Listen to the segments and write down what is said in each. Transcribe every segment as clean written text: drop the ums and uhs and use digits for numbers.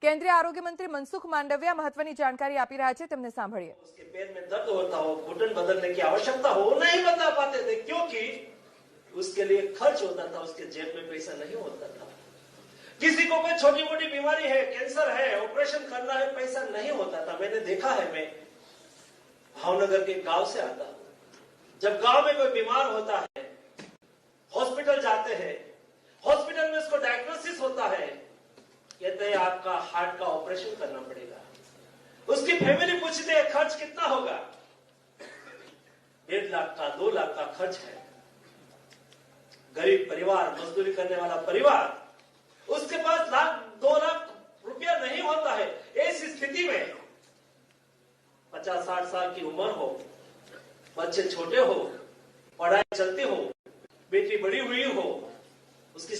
केंद्रीय आरोग्य मंत्री मनसुख मांडविया महत्वनी जानकारी आपी रहा है, तेमने सांभळीए। उसके पैर में दर्द होता हो, घुटन बदलने की आवश्यकता हो, नहीं बता पाते थे क्योंकि उसके लिए खर्च होता था, उसके जेब में पैसा नहीं होता था। किसी को कोई छोटी मोटी बीमारी है, कैंसर है, ऑपरेशन करना है, पैसा नहीं होता था। मैंने देखा है, मैं भावनगर के गांव से आता हूं। जब गांव में कोई बीमार होता है, हॉस्पिटल जाते हैं, हॉस्पिटल में उसको डायग्नोसिस होता है, कहते हैं आपका हार्ट का ऑपरेशन करना पड़ेगा। उसकी फैमिली पूछते हैं खर्च कितना होगा, 1.5 लाख का 2 लाख का खर्च है। गरीब परिवार, मजदूरी करने वाला परिवार, उसके पास 2 लाख रुपया नहीं होता है। ऐसी स्थिति में 50-60 साल की उम्र हो, बच्चे छोटे हो, पढ़ाई चलती हो, बेटी बड़ी हुई हो, उसकी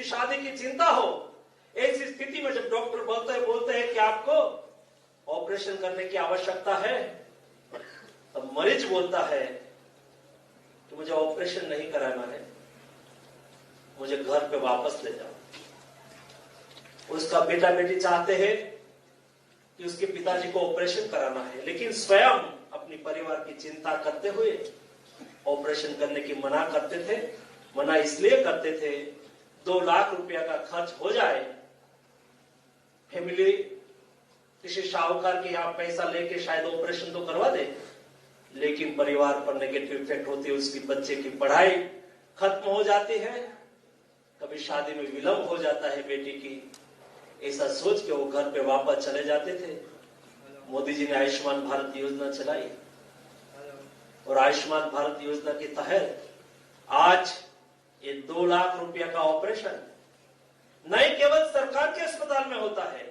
शादी की चिंता हो, ऐसी स्थिति में जब डॉक्टर बोलते हैं कि आपको ऑपरेशन करने की आवश्यकता है, तब मरीज बोलता है कि मुझे ऑपरेशन नहीं कराना है, मुझे घर पे वापस ले जाओ। उसका बेटा बेटी चाहते हैं कि उसके पिताजी को ऑपरेशन कराना है, लेकिन स्वयं अपनी परिवार की चिंता करते हुए ऑपरेशन करने की मना करते थे। मना इसलिए करते थे 2 लाख रुपया का खर्च हो जाए, फैमिली किसी शाहूकार के यहां पैसा लेके शायद ऑपरेशन तो करवा दे, लेकिन परिवार पर नेगेटिव इफेक्ट होती है। उसकी बच्चे की पढ़ाई खत्म हो जाती है, कभी शादी में विलंब हो जाता है बेटी की। ऐसा सोच के वो घर पे वापस चले जाते थे। मोदी जी ने आयुष्मान भारत योजना चलाई और आयुष्मान भारत योजना के तहत आज ये 2 लाख रुपया का ऑपरेशन नहीं केवल सरकार के अस्पताल में होता है।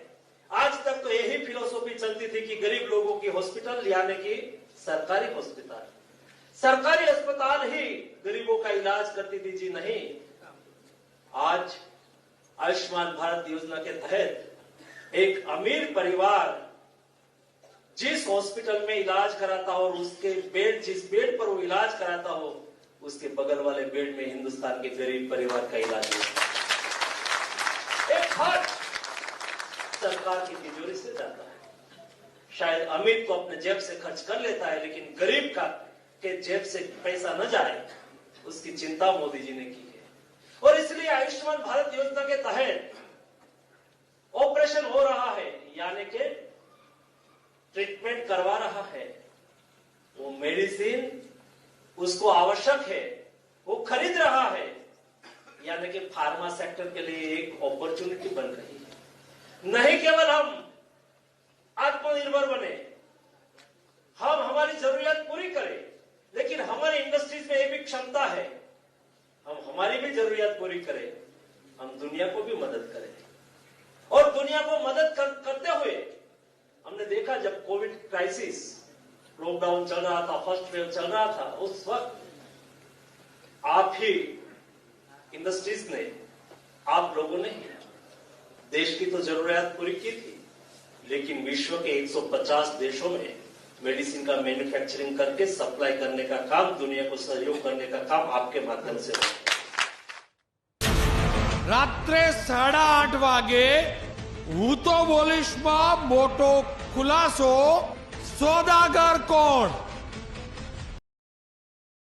आज तक तो यही फिलोसॉफी चलती थी कि गरीब लोगों की हॉस्पिटल यानी कि सरकारी हॉस्पिटल, सरकारी अस्पताल ही गरीबों का इलाज करती थी। जी नहीं, आज आयुष्मान भारत योजना के तहत एक अमीर परिवार जिस हॉस्पिटल में इलाज कराता हो और उसके जिस बेड पर वो इलाज कराता हो, उसके बगल वाले बेड में हिंदुस्तान के गरीब परिवार का इलाज होता है। एक खर्च सरकार की तिजोरी से जाता है। शायद अमीर तो अपने जेब से खर्च कर लेता है, लेकिन गरीब के जेब से पैसा न जाए, उसकी चिंता मोदी जी ने की है। और इसलिए आयुष्मान भारत योजना के तहत ऑपरेशन हो रहा है, यानी कि ट्रीटमेंट करवा रहा है, वो मेडिसिन उसको आवश्यक है, वो खरीद रहा है, यानी कि फार्मा सेक्टर के लिए एक अपॉर्चुनिटी बन रही है। नहीं केवल हम आत्मनिर्भर बने, हम हमारी जरूरत पूरी करें, लेकिन हमारी इंडस्ट्रीज में ये भी क्षमता है, हम हमारी भी जरूरत पूरी करें, हम दुनिया को भी मदद करें। और दुनिया को मदद करते हुए हमने देखा, जब कोविड क्राइसिस, लॉकडाउन चल रहा था, फर्स्ट वेव चल रहा था, उस वक्त आप ही इंडस्ट्रीज ने, आप लोगों ने देश की तो जरूरत पूरी की थी, लेकिन विश्व के 150 देशों में मेडिसिन का मैन्युफैक्चरिंग करके सप्लाई करने का काम, दुनिया को सहयोग करने का काम आपके माध्यम से हो। रात्रे 8:30 वागे હું તો બોલીશમાં મોટો ખુલાસો સોદાગર કોણ